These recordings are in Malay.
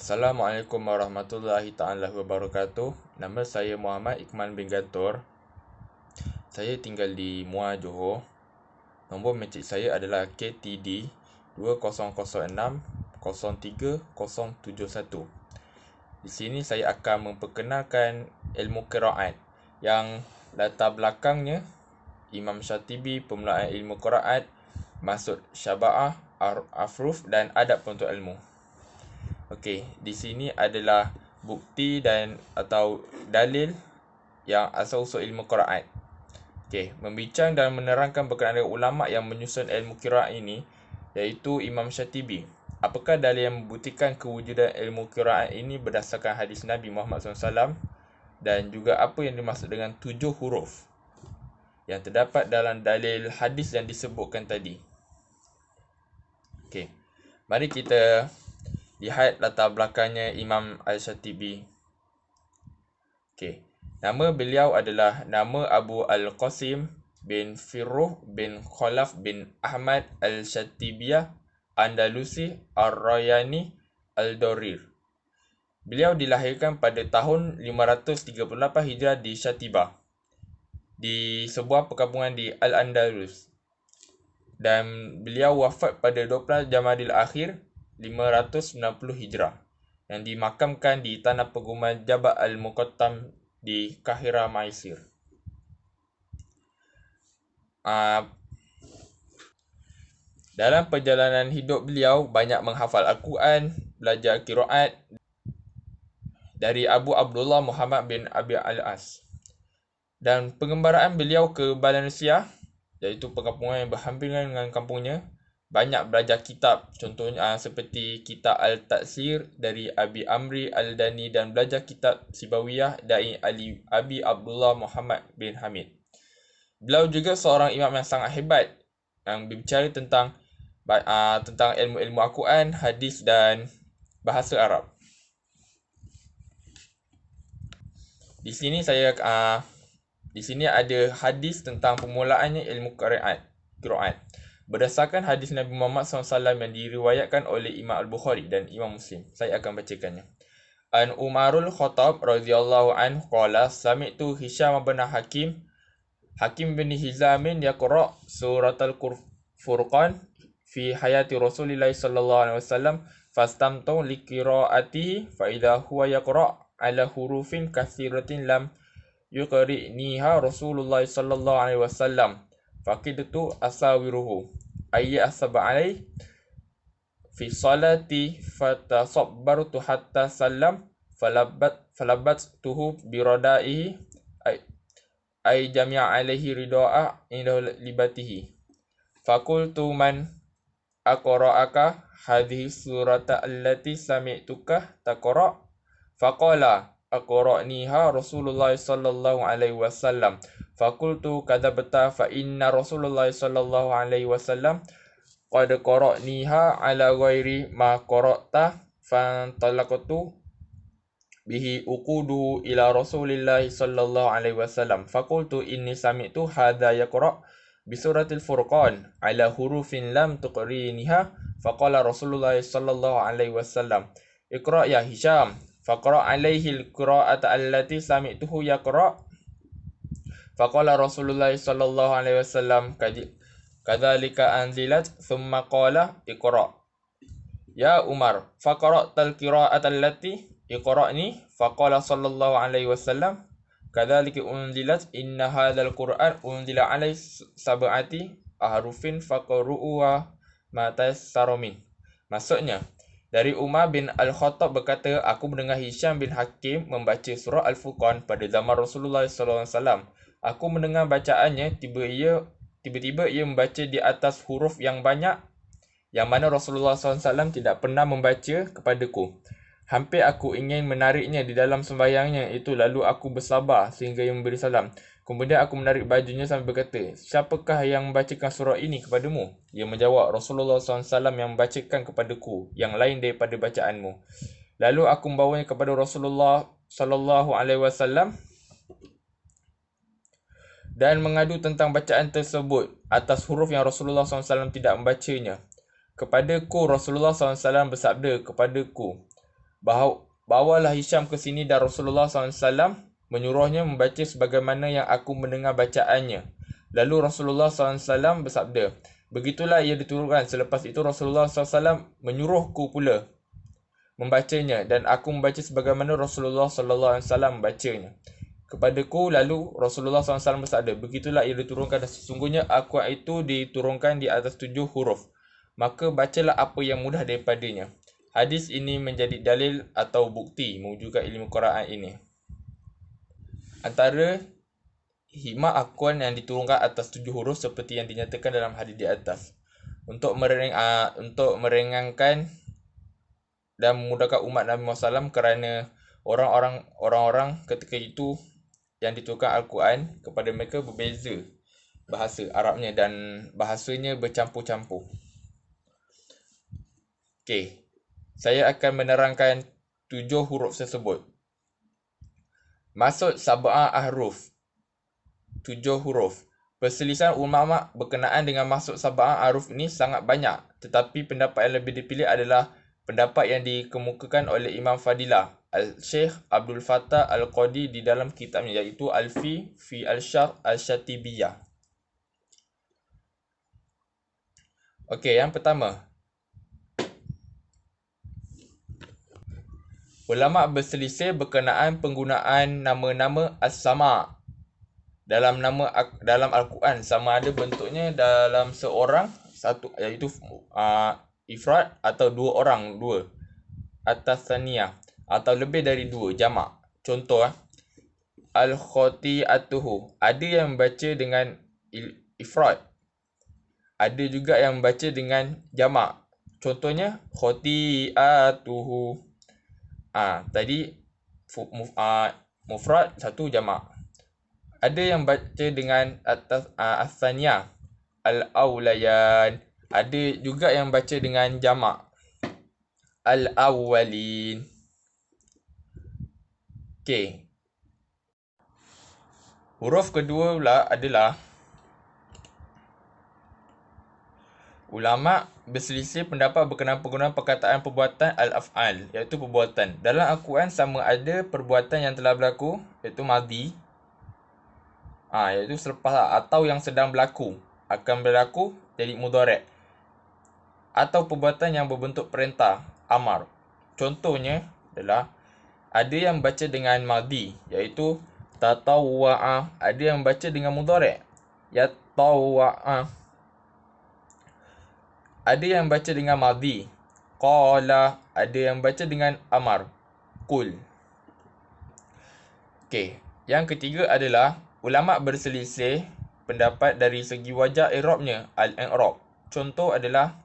Assalamualaikum warahmatullahi ta'ala wabarakatuh. Nama saya Muhammad Iqman bin Gator. Saya tinggal di Muar, Johor. Nombor mencik saya adalah KTD 2006-03-071. Di sini saya akan memperkenalkan ilmu qiraat yang latar belakangnya Imam Syatibi, permulaan ilmu qiraat, maksud syaba'ah, afruf dan adab penuntut ilmu. Okey, di sini adalah bukti dan atau dalil yang asal-usul ilmu qiraat. Okey, membincang dan menerangkan berkenaan ulama yang menyusun ilmu qiraat ini, iaitu Imam Syatibi. Apakah dalil yang membuktikan kewujudan ilmu qiraat ini berdasarkan hadis Nabi Muhammad SAW, dan juga apa yang dimaksud dengan 7 huruf yang terdapat dalam dalil hadis yang disebutkan tadi. Okey, mari kita lihat latar belakangnya Imam Al-Syatibi. Okey, nama beliau adalah nama Abu Al-Qasim bin Firruh bin Khalaf bin Ahmad Al-Syatibiyah Andalusi Ar-Rayani Al-Dorir. Beliau dilahirkan pada tahun 538 Hijrah di Syatibah, di sebuah perkampungan di Al-Andalus. Dan beliau wafat pada 12 Jamadil Akhir 590 Hijrah yang dimakamkan di tanah peguman Jabal Al-Muqattam di Kahira, Mesir. Dalam perjalanan hidup beliau banyak menghafal Al-Quran, belajar qiraat dari Abu Abdullah Muhammad bin Abi Al-As. Dan pengembaraan beliau ke Valencia, iaitu perkampungan yang berhampiran dengan kampungnya, banyak belajar kitab, contohnya seperti kitab Al-Taksir dari Abi Amri Al-Dani dan belajar kitab Sibawiyah dari Abi Abdullah Muhammad bin Hamid. Beliau juga seorang imam yang sangat hebat yang berbicara tentang ilmu-ilmu Al-Quran, hadis dan bahasa Arab. Di sini ada hadis tentang permulaannya ilmu qiraat. Berdasarkan hadis Nabi Muhammad SAW yang diriwayatkan oleh Imam Al-Bukhari dan Imam Muslim. Saya akan bacakannya. An Umarul Khattab radhiyallahu anhu qala sami'tu Hisham bin Hakim bin Hizamin yaqra surat Al-Furqan fi hayati Rasulillah sallallahu alaihi wasallam fastamtu liqiraatihi fa idza huwa yaqra ala hurufin katsiratin lam yuqri'niha Rasulullah sallallahu alaihi wasallam faqidtu asawiruhu ayya asab alai fi salati fatasabbartu hatta sallam falabattuhu biradaihi ay jami'a alaihi rida'a inda libatihi faqultu man aqra'aka hadhihi surata allati sami'tuka taqra' faqala aqra'niha Rasulullah sallallahu alaihi wasallam faqultu kadzabta fa inna Rasulullah sallallahu alaihi wasallam qad qara'niha ala ghairi ma qara'ta fantalaqtu bihi uqudu ila Rasulillah sallallahu alaihi wasallam faqultu inni sami'tu hadha yaqra' bi suratil Furqan ala hurufin lam tuqriniha faqala Rasulullah sallallahu alaihi wasallam iqra' ya Hisham faqra' alaihi al-qira'ata allati sami'tuhu yaqra' faqala Rasulullah sallallahu alaihi wasallam kadzalika anzilat thumma qala iqra' ya Umar faqra'tal qira'ata allati iqra'ni faqala sallallahu alaihi wasallam kadzalika unzilat inna hadzal qur'an unzila alai sab'ati ahrufin faqru'uha ma tayassara min. Maksudnya, dari Umar bin Al-Khattab berkata, aku mendengar Hisham bin Hakim membaca surah Al-Furqan pada zaman Rasulullah SAW. Aku mendengar bacaannya, tiba-tiba ia membaca di atas huruf yang banyak, yang mana Rasulullah SAW tidak pernah membaca kepadaku. Hampir aku ingin menariknya di dalam sembahyangnya itu, lalu aku bersabar sehingga ia memberi salam. Kemudian aku menarik bajunya sambil berkata, siapakah yang membacakan surah ini kepadamu? Ia menjawab, Rasulullah SAW yang membacakan kepadaku, yang lain daripada bacaanmu. Lalu aku membawanya kepada Rasulullah SAW dan mengadu tentang bacaan tersebut atas huruf yang Rasulullah SAW tidak membacanya. Kepadaku Rasulullah SAW bersabda kepadaku, Bawalah Hisham ke sini dan Rasulullah SAW menyuruhnya membaca sebagaimana yang aku mendengar bacaannya. Lalu Rasulullah SAW bersabda, begitulah ia diturunkan. Selepas itu Rasulullah SAW menyuruhku pula membacanya dan aku membaca sebagaimana Rasulullah SAW membacanya kepadaku. Lalu Rasulullah SAW bersabda, begitulah ia diturunkan dan sesungguhnya Al-Quran itu diturunkan di atas 7 huruf. Maka bacalah apa yang mudah daripadanya. Hadis ini menjadi dalil atau bukti mewujudkan ilmu Quran ini. Antara hikmah Al-Quran yang diturunkan atas 7 huruf seperti yang dinyatakan dalam hadis di atas. Untuk meringankan dan memudahkan umat Nabi Muhammad SAW kerana orang-orang ketika itu yang diturunkan Al-Quran kepada mereka berbeza bahasa Arabnya dan bahasanya bercampur-campur. Okey, saya akan menerangkan 7 huruf tersebut. Maksud sab'ah ahruf, 7 huruf. Perselisihan ulama berkenaan dengan maksud sab'ah ahruf ini sangat banyak, tetapi pendapat yang lebih dipilih adalah pendapat yang dikemukakan oleh Imam Fadilah Al-Syekh Abdul Fattah Al-Qadi di dalam kitabnya, iaitu Al-Fi fi Al-Syarh Al-Syatibiyah. Okey, yang pertama, ulama berselisih berkenaan penggunaan nama-nama as-sama dalam Al-Quran, sama ada bentuknya dalam seorang satu, iaitu ifrad atau dua orang, dua atas saniyah atau lebih dari dua, jamak. Contoh, al-khati'atuhu, ada yang membaca dengan ifrad, ada juga yang membaca dengan jamak. Contohnya khati'atuhu. Tadi mufrad, satu, jamak. Ada yang baca dengan atas as-saniyah, al-awlayan. Ada juga yang baca dengan jamak, al-awwalin. Okey. Huruf kedua pula adalah ulama berselisih pendapat berkenaan penggunaan perkataan perbuatan al-af'al, iaitu perbuatan. Dalam Al-Quran sama ada perbuatan yang telah berlaku, iaitu madhi, iaitu selepas atau yang sedang berlaku, akan berlaku jadi mudhari', atau perbuatan yang berbentuk perintah, amar. Contohnya adalah ada yang baca dengan madhi, iaitu tatawwa'a. Ada yang baca dengan mudhari', yatawwa'a. Ada yang baca dengan madhi, qala. Ada yang baca dengan amar, qul. Okey, yang ketiga adalah ulama berselisih pendapat dari segi wajah i'rabnya, al-i'rab. Contoh adalah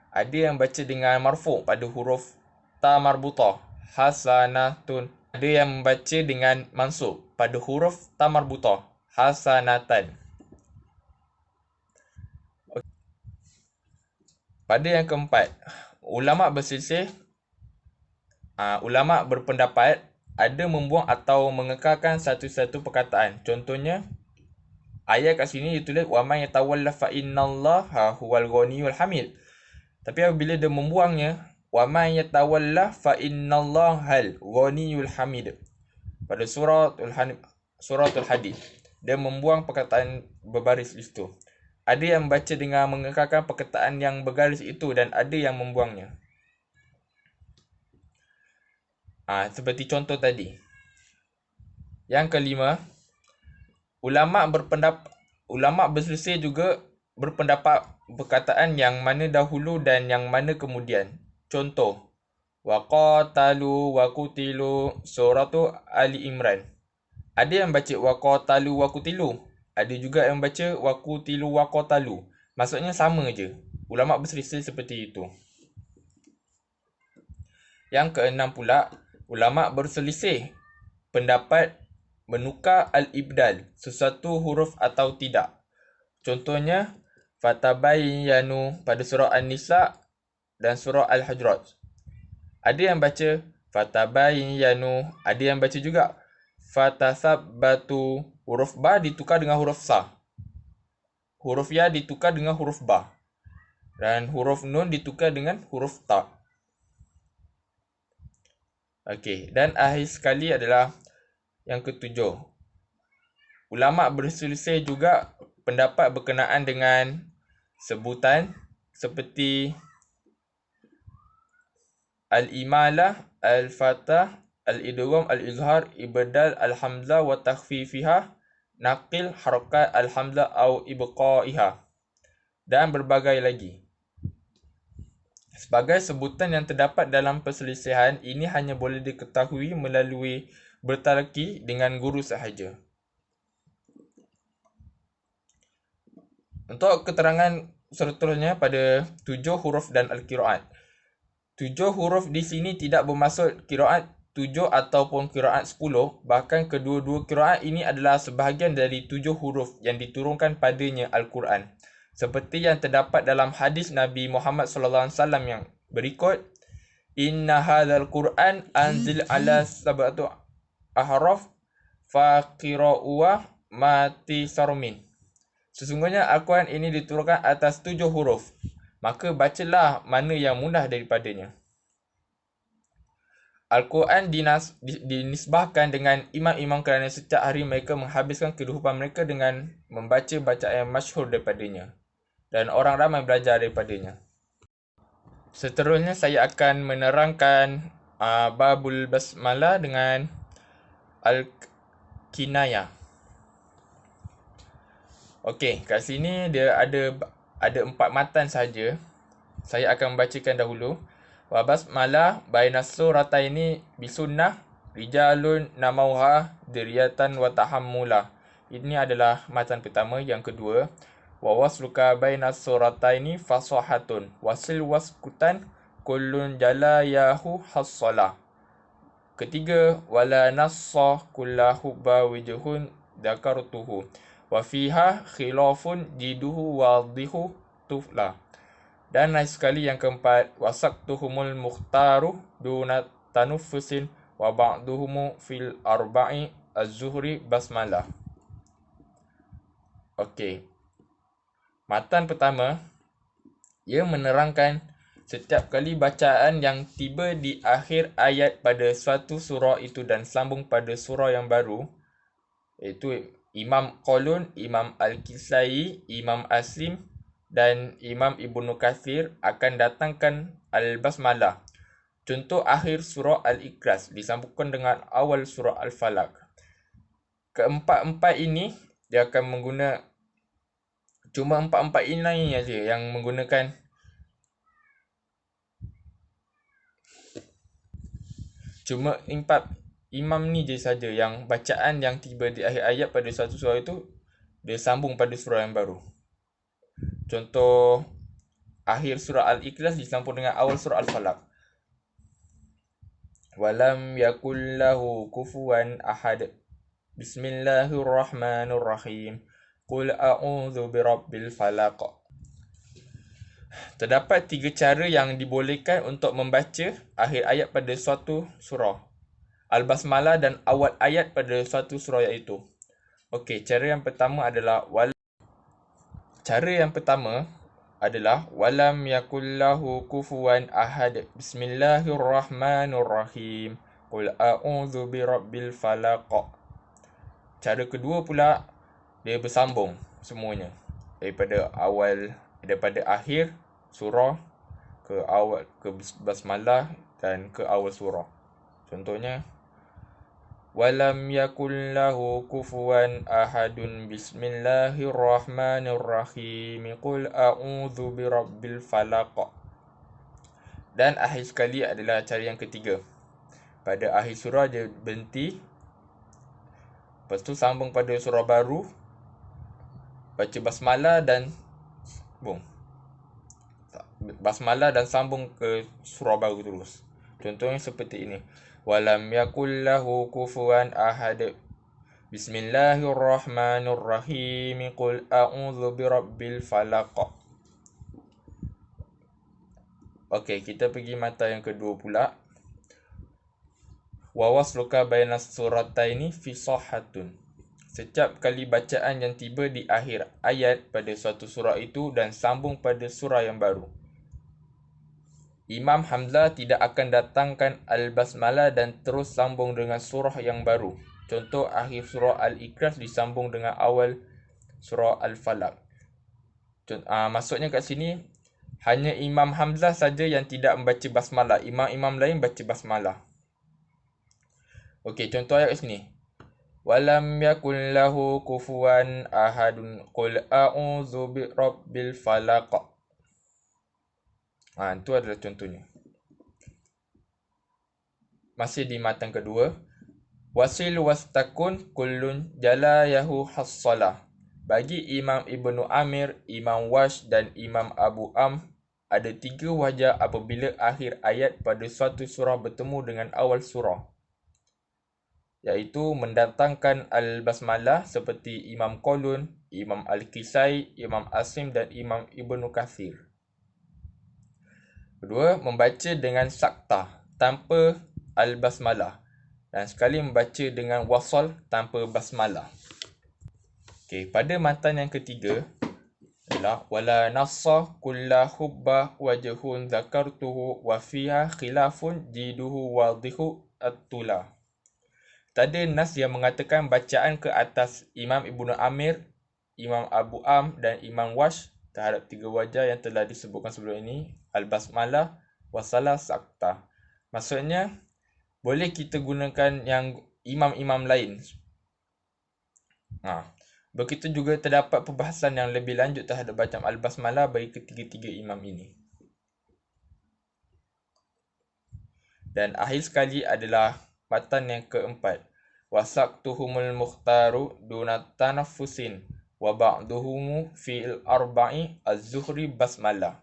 ada yang baca dengan marfu' pada huruf ta marbutah, hasanatun. Ada yang membaca dengan mansub pada huruf ta marbutah, hasanatan. Pada yang keempat, ulama berselisih. Ulama berpendapat ada membuang atau mengekalkan satu-satu perkataan. Contohnya, ayat kat sini ditulis wa man yatawalla fa innallaha huwal ghaniyul hamid. Tapi apabila dia membuangnya, wa man yatawalla fa innallahal ghaniyul hamid, pada suratul hadid, dia membuang perkataan berbaris itu. Ada yang baca dengan mengekalkan perkataan yang bergaris itu dan ada yang membuangnya. Seperti contoh tadi. Yang kelima, ulama berselisih juga berpendapat perkataan yang mana dahulu dan yang mana kemudian. Contoh, waqatalu wa qutilu, surah Ali Imran. Ada yang baca waqatalu wa qutilu, ada juga yang baca wa qutilu wa qatalu. Maksudnya sama je. Ulama berselisih seperti itu. Yang keenam pula, ulama berselisih pendapat menukar al-ibdal, sesuatu huruf atau tidak. Contohnya, fatabayyanu pada surah An-Nisa dan surah Al-Hujurat. Ada yang baca fatabayyanu, ada yang baca juga fatasabbatu. Huruf ba ditukar dengan huruf sa. Huruf ya ditukar dengan huruf ba. Dan huruf nun ditukar dengan huruf ta. Okey, dan akhir sekali adalah yang ketujuh. Ulama berselisih juga pendapat berkenaan dengan sebutan seperti al-imalah, al-fatah, al-idgham, al-izhar, ibdal, al-hamzah wa takhfifiha, naqil harakat al-hamzah au ibqaiha dan berbagai lagi. Sebagai sebutan yang terdapat dalam perselisihan, ini hanya boleh diketahui melalui bertalaki dengan guru sahaja. Untuk keterangan seterusnya pada 7 huruf dan al-qiraat. 7 huruf di sini tidak bermaksud qiraat 7 ataupun qiraat 10, bahkan kedua-dua qiraat ini adalah sebahagian dari 7 huruf yang diturunkan padanya Al-Quran. Seperti yang terdapat dalam hadis Nabi Muhammad SAW yang berikut, Inna hadzal Qur'an anzil ala sab'atu ahraf faqira'uwa mati sarmin. Sesungguhnya Al-Quran ini diturunkan atas 7 huruf. Maka bacalah mana yang mudah daripadanya. Al-Quran dinisbahkan dengan imam-imam kerana setiap hari mereka menghabiskan kehidupan mereka dengan membaca bacaan yang masyhur daripadanya. Dan orang ramai belajar daripadanya. Seterusnya saya akan menerangkan babul basmalah dengan al-kinayah. Okey, kat sini dia ada 4 matan saja. Saya akan membacakan dahulu. Wa basmalah bainas surataini bisunnah rijalun namauha diriyatan wa tahammula. Ini adalah matan pertama. Yang kedua, wa wasluka bainas surataini fasahatun wasil waskutan kullun jalayahu hassala. Ketiga, wala nassa kullahu bawajhun dzakartuhu wa fiha khilafun jiduhu wadihu tufla. Dan lain sekali yang keempat, wasaqtuhumul mukhtaru duna tanuffusin wa ba'duhumu fil arba'i az-zuhri basmalah. Okey. Matan pertama, ia menerangkan setiap kali bacaan yang tiba di akhir ayat pada suatu surah itu dan sambung pada surah yang baru, iaitu Imam Qalun, Imam Al-Kisai, Imam Asim dan Imam Ibnu Kathir akan datangkan Al-Basmalah. Contoh akhir surah Al-Ikhlas disambungkan dengan awal surah Al-Falaq. Keempat-empat ini dia akan menggunakan cuma empat-empat ini aja yang menggunakan cuma empat imam ni je saja yang bacaan yang tiba di akhir ayat pada satu surah itu dia sambung pada surah yang baru. Contoh akhir surah Al-Ikhlas disambung dengan awal surah Al-Falaq. Walam yakul lahu kufuwan ahad. Bismillahirrahmanirrahim. Qul a'udzu birabbil falaq. Terdapat 3 cara yang dibolehkan untuk membaca akhir ayat pada suatu surah Al-Basmalah dan awal ayat pada suatu surah iaitu. Okey, cara yang pertama adalah walam yakullahu kufuwan ahad. Bismillahirrahmanirrahim. Qul a'udzu birabbil falaq. Cara kedua pula dia bersambung semuanya daripada akhir surah ke awal ke basmalah dan ke awal surah. Contohnya walam yakul lahu kufuwan ahadun bismillahirrahmanirrahim qul a'udzu birabbil falaq. Dan akhir sekali adalah cara yang ketiga. Pada akhir surah dia berhenti, lepas tu sambung pada surah baru, baca basmalah dan sambung ke surah baru terus. Contohnya seperti ini. Walam yakul lahu kufuwan ahad. Bismillahirrahmanirrahim. Qul a'udzu birabbil falaq. Okey, kita pergi mata yang kedua pula. Wa wasluka bainas surataini fisahatun. Setiap kali bacaan yang tiba di akhir ayat pada suatu surah itu dan sambung pada surah yang baru. Imam Hamzah tidak akan datangkan Al-Basmalah dan terus sambung dengan surah yang baru. Contoh, akhir surah Al-Ikhlas disambung dengan awal surah Al-Falaq. Maksudnya kat sini, hanya Imam Hamzah saja yang tidak membaca basmalah. Imam-imam lain baca basmalah. Okey, contoh ayat kat sini. Walam yakul lahu kufuwan ahadun qul a'udzu birabbil falaq. Itu adalah contohnya. Masih di matan kedua. Wasil wastakun kullun jalayahu hassalah. Bagi Imam Ibnu Amir, Imam Wash dan Imam Abu ada 3 wajah apabila akhir ayat pada suatu surah bertemu dengan awal surah, iaitu mendatangkan Al-Basmalah seperti Imam Qalun, Imam Al-Kisai, Imam Asim dan Imam Ibnu Kathir. Kedua, membaca dengan saktah tanpa Al-Basmalah, dan sekali membaca dengan wasal tanpa basmalah. Okey, pada matan yang ketiga adalah wala nassa kulla hubba wajhun zakartuhu wa fiha khilafun jiduhu wadihu at-tula. Tadi nas yang mengatakan bacaan ke atas Imam Ibnu Amir, Imam Abu dan Imam Wash terhadap 3 wajah yang telah disebutkan sebelum ini, Al-Basmalah, Wasalah, Saktah. Maksudnya, boleh kita gunakan yang imam-imam lain. Begitu juga terdapat perbahasan yang lebih lanjut terhadap bacaan Al-Basmalah bagi ketiga-tiga imam ini. Dan akhir sekali adalah matan yang keempat. Wasaqtuhumul mukhtaru dunat tanaffusin wa ba'duhumu fil arba'i az-zuhri basmalah.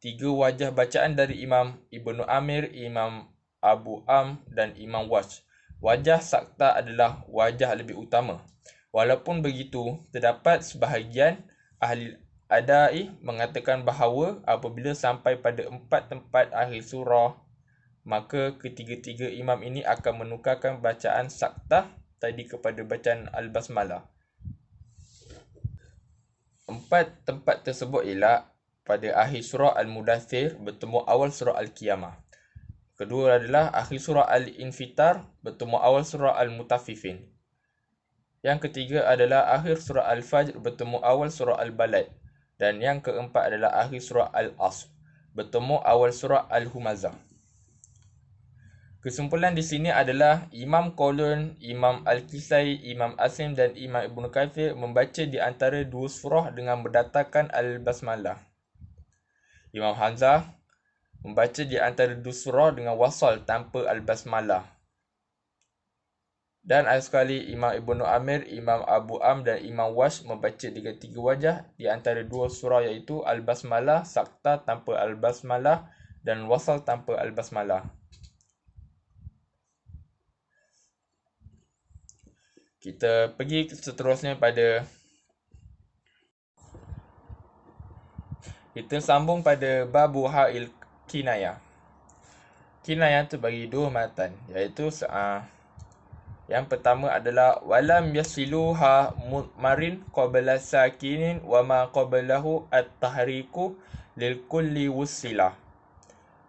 3 wajah bacaan dari Imam Ibnu Amir, Imam Abu dan Imam Wash. Wajah sakta adalah wajah lebih utama. Walaupun begitu, terdapat sebahagian ahli adai mengatakan bahawa apabila sampai pada 4 tempat akhir surah, maka ketiga-tiga imam ini akan menukarkan bacaan saktah tadi kepada bacaan Al-Basmalah. 4 tempat tersebut ialah pada akhir surah Al-Mudaththir bertemu awal surah Al-Qiyamah. Kedua adalah akhir surah Al-Infitar bertemu awal surah Al-Mutaffifin. Yang ketiga adalah akhir surah Al-Fajr bertemu awal surah Al-Balad. Dan yang keempat adalah akhir surah Al-Asr bertemu awal surah Al-Humazah. Kesimpulan di sini adalah Imam Qalun, Imam Al-Kisai, Imam Asim dan Imam Ibnu Kathir membaca di antara 2 surah dengan mendatangkan Al-Basmalah. Imam Hamzah membaca di antara 2 surah dengan wasal tanpa Al-Basmalah. Dan akhir sekali Imam Ibnu Amir, Imam Abu dan Imam Wash membaca dengan 3 wajah di antara 2 surah iaitu Al-Basmalah, sakta tanpa Al-Basmalah dan wasal tanpa Al-Basmalah. Kita pergi seterusnya kita sambung pada Babu Ha'il Kinayah. Kinayah tu bagi 2 matan, iaitu yang pertama adalah walam yasiluha mutmarin qabla sakinin wa ma qablahu at-tahriku lil kulli wusilah.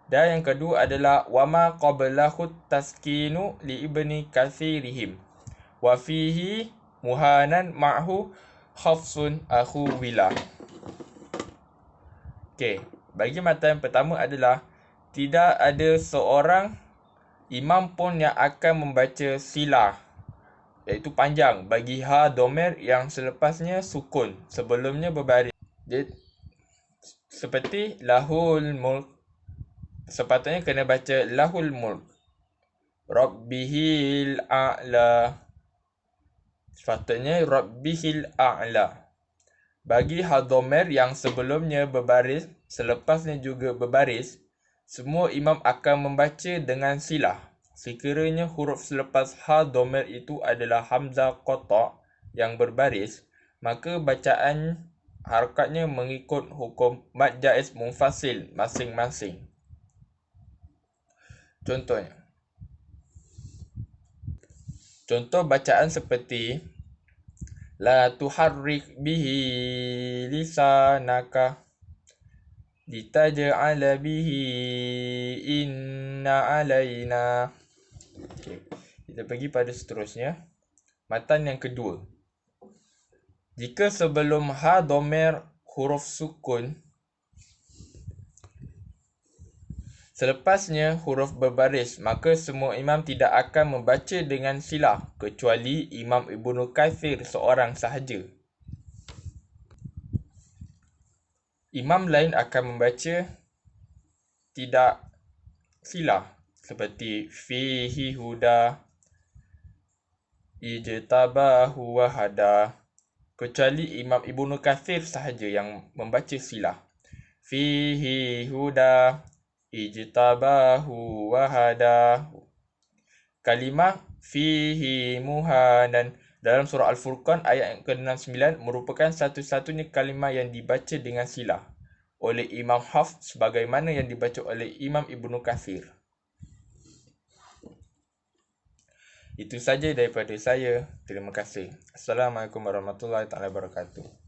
Dan yang kedua adalah wa ma qablahu taskinu li ibni kathirihim wa fihi muhanan ma'hu khafsun akhu wilah. Okey, bagi matan pertama adalah tidak ada seorang imam pun yang akan membaca silah, iaitu panjang bagi ha domer yang selepasnya sukun, sebelumnya berbaris. Dia seperti lahul mulk, sepatutnya kena baca lahul mulk, rabbihil a'la, sepatutnya rabbihil a'la. Bagi ha domer yang sebelumnya berbaris, selepasnya juga berbaris, semua imam akan membaca dengan silah. Sekiranya huruf selepas ha domer itu adalah hamzah qata' yang berbaris, maka bacaan harakatnya mengikut hukum mad jaiz munfasil masing-masing. Contoh bacaan seperti la tuharrik bihi lisanaka. litaj'ala bihi inna alaina. Okey, kita pergi pada seterusnya. Matan yang kedua. Jika sebelum ha dhamir huruf sukun, selepasnya huruf berbaris, maka semua imam tidak akan membaca dengan silah kecuali Imam Ibnu Katsir seorang sahaja. Imam lain akan membaca tidak silah seperti fihi huda, ijtabahu wa hada, kecuali Imam Ibnu Katsir sahaja yang membaca silah. Fihi huda, ijtabahu wa hada. Kalimah fihi muhanan dalam surah Al-Furqan ayat yang ke-69 merupakan satu-satunya kalimah yang dibaca dengan silah oleh Imam Hafs sebagaimana yang dibaca oleh Imam Ibnu Katsir. Itu saja daripada saya. Terima kasih. Assalamualaikum warahmatullahi wabarakatuh.